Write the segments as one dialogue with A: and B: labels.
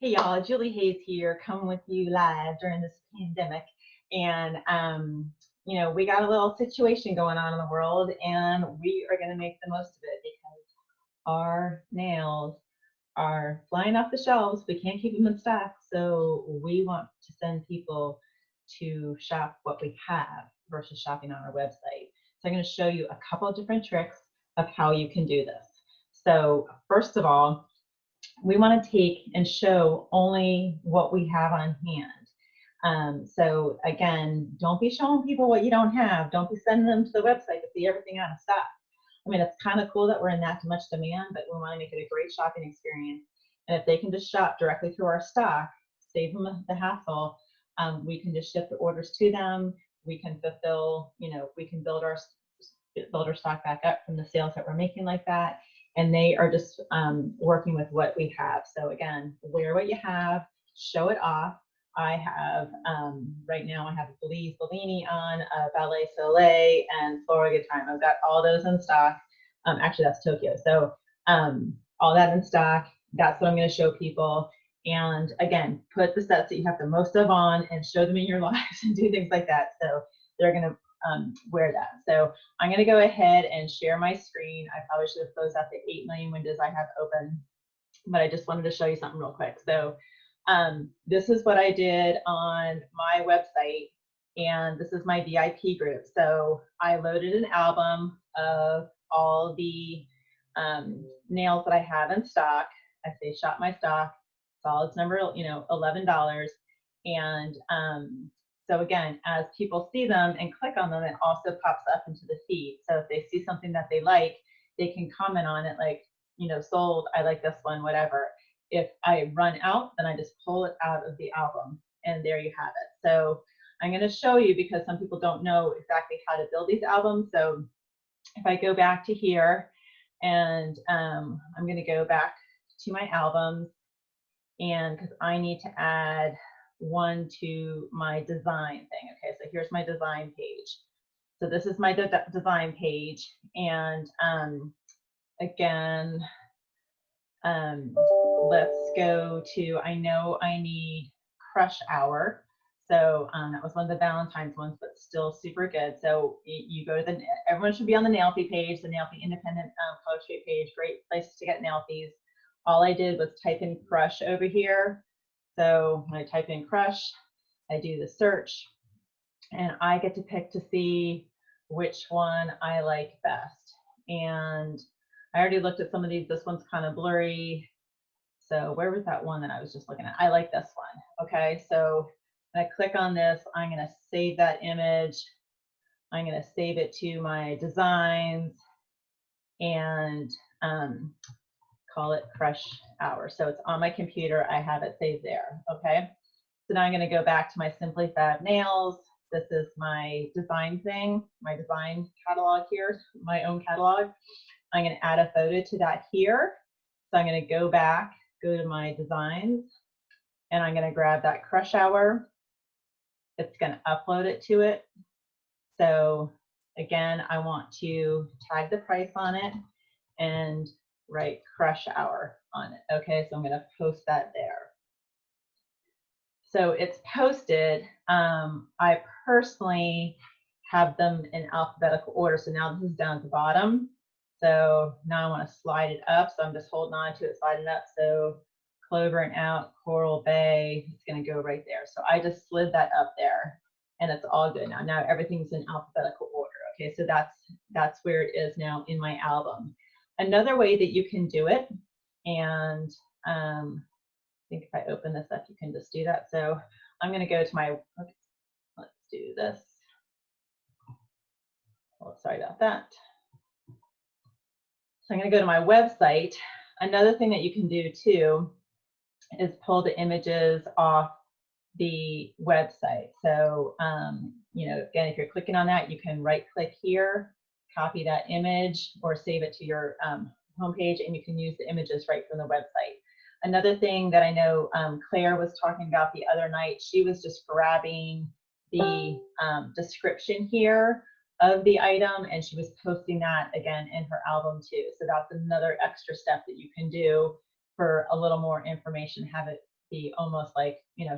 A: Hey y'all, Julie Hayes here, coming with you live during this pandemic. And, we got a little situation going on in the world, and we are going to make the most of it because our nails are flying off the shelves. We can't keep them in stock. So we want to send people to shop what we have versus shopping on our website. So I'm going to show you a couple of different tricks of how you can do this. So first of all, we want to take and show only what we have on hand. So again, don't be showing people what you don't have. Don't be sending them to the website to see everything out of stock. I mean, it's kind of cool that we're in that much demand, but we want to make it a great shopping experience. And if they can just shop directly through our stock, save them the hassle. We can just ship the orders to them. We can fulfill, we can build our stock back up from the sales that we're making like that. And they are just working with what we have. So again, wear what you have, show it off. I have, right now I have Belize Bellini on, Ballet Soleil, and Flora Good Time. I've got all those in stock. Actually, that's Tokyo. So all that in stock. That's what I'm going to show people. And again, put the sets that you have the most of on and show them in your lives and do things like that. So they're going to wear that. So I'm going to go ahead and share my screen. I probably should have closed out the 8 million windows I have open, but I just wanted to show you something real quick. So this is what I did on my website, and this is my VIP group. So I loaded an album of all the nails that I have in stock. I say shop my stock. Solids number, $11. And so again, as people see them and click on them, it also pops up into the feed. So if they see something that they like, they can comment on it like, sold, I like this one, whatever. If I run out, then I just pull it out of the album, and there you have it. So I'm going to show you, because some people don't know exactly how to build these albums. So if I go back to here, and I'm going to go back to my albums, and because I need to add one to my design thing. Okay, so here's my design page. So this is my design page, and again, let's go to, I know I need Crush Hour. So that was one of the Valentine's ones, but still super good. So you go to everyone should be on the Nailfee page, the Nailfee Independent Poetry page, great place to get Nailfees. All I did was type in Crush over here. So when I type in Crush, I do the search, and I get to pick to see which one I like best. And I already looked at some of these. This one's kind of blurry. So where was that one that I was just looking at? I like this one. Okay, so when I click on this, I'm going to save that image. I'm going to save it to my designs and call it Crush Hour. So it's on my computer. I have it saved there. Okay, so now I'm going to go back to my Simply Fab Nails. This is my design thing, my design catalog here, my own catalog. I'm going to add a photo to that here. So I'm going to go back, go to my designs, and I'm going to grab that Crush Hour. It's going to upload it to it. So again, I want to tag the price on it and write Crush Hour on it. Okay, so I'm going to post that there. So it's posted. I personally have them in alphabetical order. So now this is down at the bottom. So now I want to slide it up. So I'm just holding on to it, sliding up. So Clover and Out, Coral Bay, it's going to go right there. So I just slid that up there, and it's all good now. Now everything's in alphabetical order. Okay, so that's where it is now in my album. Another way that you can do it, and I think if I open this up, you can just do that. So I'm going to go to my, let's do this. Oh, sorry about that. So I'm going to go to my website. Another thing that you can do too is pull the images off the website. So, again, if you're clicking on that, you can right click here, copy that image, or save it to your homepage, and you can use the images right from the website. Another thing that I know Claire was talking about the other night, she was just grabbing the description here of the item, and she was posting that again in her album too. So that's another extra step that you can do for a little more information, have it be almost like,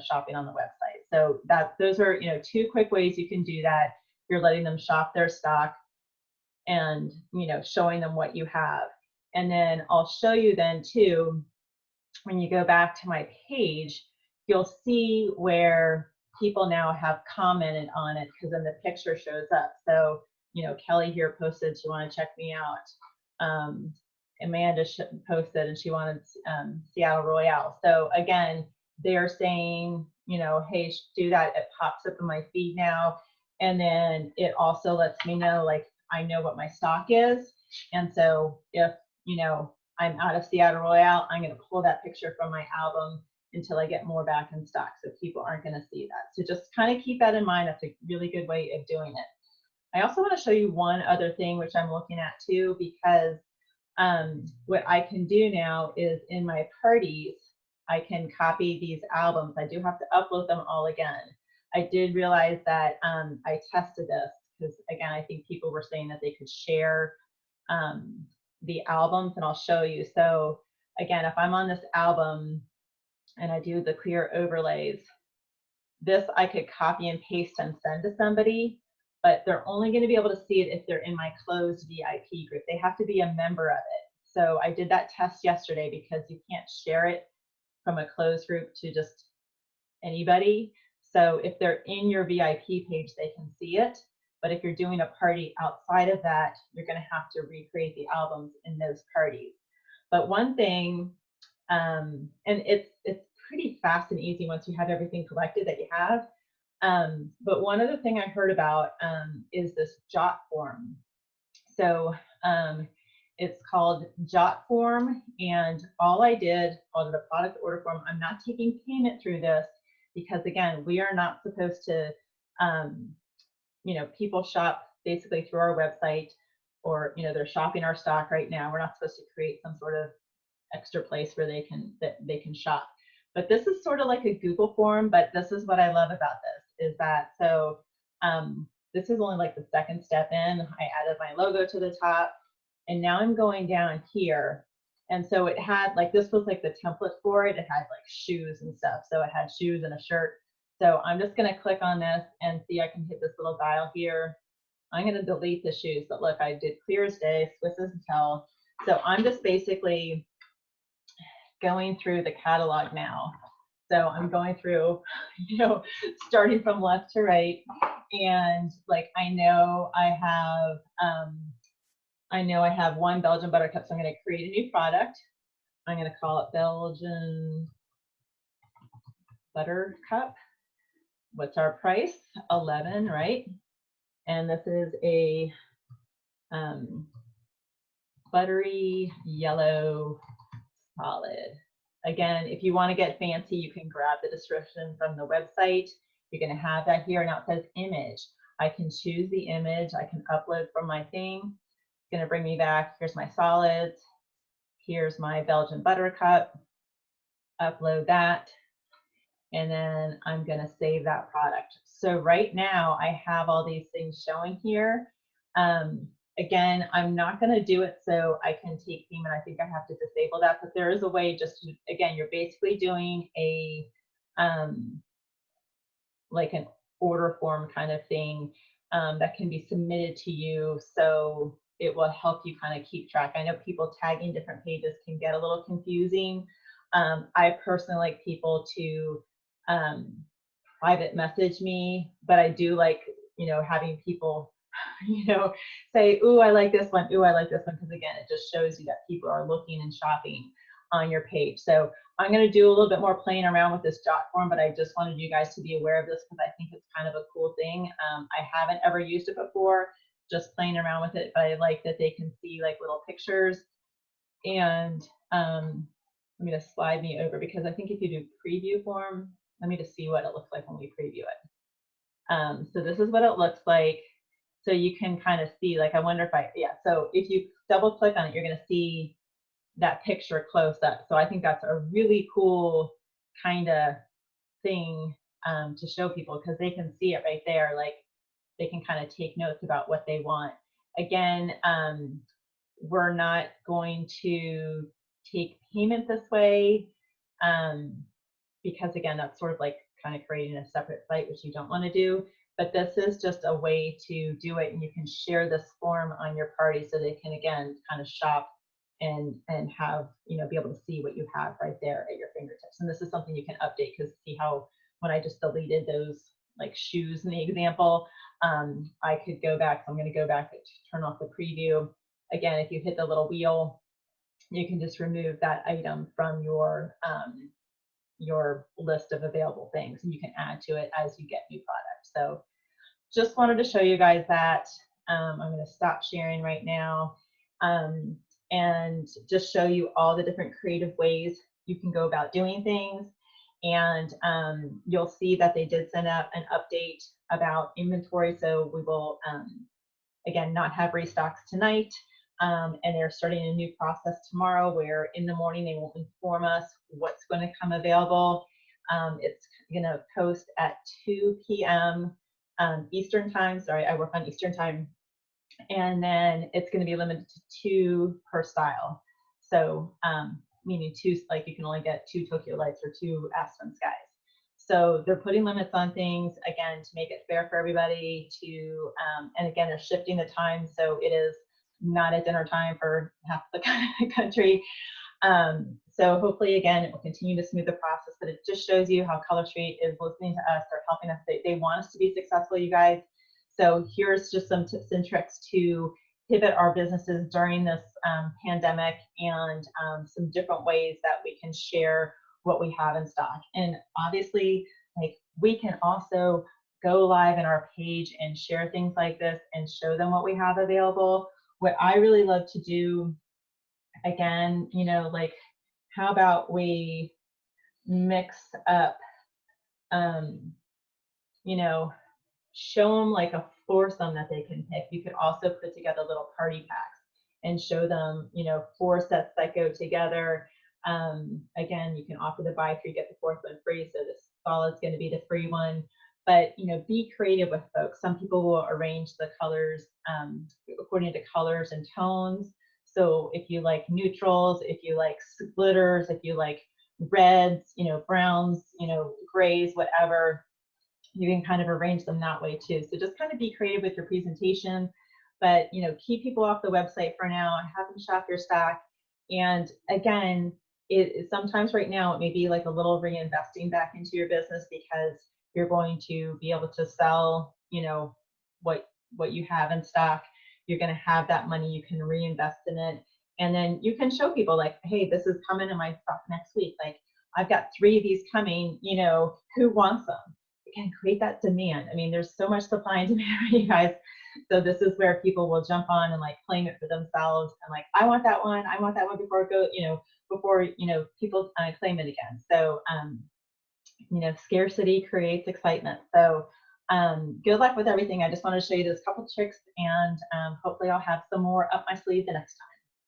A: shopping on the website. So those are, 2 quick ways you can do that. You're letting them shop their stock and, showing them what you have. And then I'll show you then too, when you go back to my page, you'll see where people now have commented on it because then the picture shows up. So, Kelly here posted she wanted to check me out. Amanda posted and she wanted Seattle Royale. So again, they're saying, hey, do that. It pops up in my feed now. And then it also lets me know, like, I know what my stock is. And so if, I'm out of Seattle Royale, I'm going to pull that picture from my album until I get more back in stock. So people aren't going to see that. So just kind of keep that in mind. That's a really good way of doing it. I also want to show you one other thing, which I'm looking at too, because what I can do now is in my parties, I can copy these albums. I do have to upload them all again. I did realize that I tested this because, again, I think people were saying that they could share the albums, and I'll show you. So again, if I'm on this album and I do the clear overlays, this I could copy and paste and send to somebody, but they're only going to be able to see it if they're in my closed VIP group. They have to be a member of it. So I did that test yesterday because you can't share it from a closed group to just anybody. So if they're in your VIP page, they can see it. But if you're doing a party outside of that, you're going to have to recreate the albums in those parties. But one thing, and it's pretty fast and easy once you have everything collected that you have. But one other thing I heard about is this Jotform. So it's called Jotform, and all I did on the product order form, I'm not taking payment through this because, again, we are not supposed to, people shop basically through our website, or, they're shopping our stock right now. We're not supposed to create some sort of extra place where they can shop. But this is sort of like a Google form, but this is what I love about this, is that, so this is only like the second step in. I added my logo to the top, and now I'm going down here. And so it had, like, this was like the template for it. It had like shoes and stuff. So it had shoes and a shirt. So I'm just going to click on this and see, I can hit this little dial here. I'm going to delete the shoes, but look, I did clear as day, Swiss as a tell. So I'm just basically going through the catalog now. So I'm going through, starting from left to right. And like, I know I have one Belgian buttercup, so I'm going to create a new product. I'm going to call it Belgian buttercup. What's our price? 11, right? And this is a buttery yellow solid. Again, if you want to get fancy, you can grab the description from the website. You're going to have that here. Now it says image. I can choose the image. I can upload from my thing. It's going to bring me back. Here's my solids. Here's my Belgian buttercup. Upload that. And then I'm going to save that product. So right now I have all these things showing here. Again, I'm not going to do it so I can take payment. I think I have to disable that, but there is a way just to, again, you're basically doing a, like an order form kind of thing that can be submitted to you. So it will help you kind of keep track. I know people tagging different pages can get a little confusing. I personally like people to private message me, but I do like, having people, say, ooh, I like this one. Ooh, I like this one. Because again, it just shows you that people are looking and shopping on your page. So I'm going to do a little bit more playing around with this Jotform, but I just wanted you guys to be aware of this because I think it's kind of a cool thing. I haven't ever used it before, just playing around with it, but I like that they can see like little pictures. And I'm going to slide me over because I think if you do preview form, let me just see what it looks like when we preview it. So this is what it looks like. So you can kind of see, like, I wonder if so if you double click on it, you're going to see that picture close up. So I think that's a really cool kind of thing to show people because they can see it right there. Like, they can kind of take notes about what they want. Again, we're not going to take payment this way because again, that's sort of like kind of creating a separate site, which you don't want to do. But this is just a way to do it, and you can share this form on your party so they can again kind of shop and have, you know, be able to see what you have right there at your fingertips. And this is something you can update, because see how when I just deleted those like shoes in the example, I could go back. So I'm going to go back to turn off the preview. Again, if you hit the little wheel, you can just remove that item from your list of available things, and you can add to it as you get new products. So just wanted to show you guys that. I'm going to stop sharing right now, and just show you all the different creative ways you can go about doing things. And you'll see that they did send out an update about inventory. So we will, again, not have restocks tonight. And they're starting a new process tomorrow where in the morning they will inform us what's going to come available. It's going to post at 2 p.m. Eastern time. Sorry, I work on Eastern time. And then it's going to be limited to 2 per style. So meaning 2, like you can only get 2 Tokyo Lights or 2 Aspen Skies. So they're putting limits on things, again, to make it fair for everybody to, and again, they're shifting the time. So it is not at dinner time for half the country. So hopefully, again, it will continue to smooth the process, but it just shows you how Color Street is listening to us. They're helping us. They want us to be successful, you guys. So here's just some tips and tricks to pivot our businesses during this pandemic, and some different ways that we can share what we have in stock. And obviously, like, we can also go live in our page and share things like this and show them what we have available. What I really love to do, again, you know, like, how about we mix up, you know, show them like a foursome that they can pick. You could also put together little party packs and show them, you know, 4 sets that go together. Again, you can offer the buy 3, get the 4th one free. So this fall is going to be the free one. But, you know, be creative with folks. Some people will arrange the colors according to colors and tones. So if you like neutrals, if you like splitters, if you like reds, you know, browns, you know, grays, whatever, you can kind of arrange them that way too. So just kind of be creative with your presentation, but, you know, keep people off the website for now, have them shop your stock. And again, it sometimes right now it may be like a little reinvesting back into your business, because you're going to be able to sell, you know, what you have in stock. You're going to have that money, you can reinvest in it, and then you can show people like, hey, this is coming in my stock next week. Like, I've got 3 of these coming, you know, who wants them? Again, create that demand. I mean, there's so much supply and demand, you guys. So this is where people will jump on and like claim it for themselves, and like, I want that one before it goes, you know, before, you know, people claim it again. So you know, scarcity creates excitement. So good luck with everything. I just wanted to show you those couple tricks, and hopefully I'll have some more up my sleeve the next time.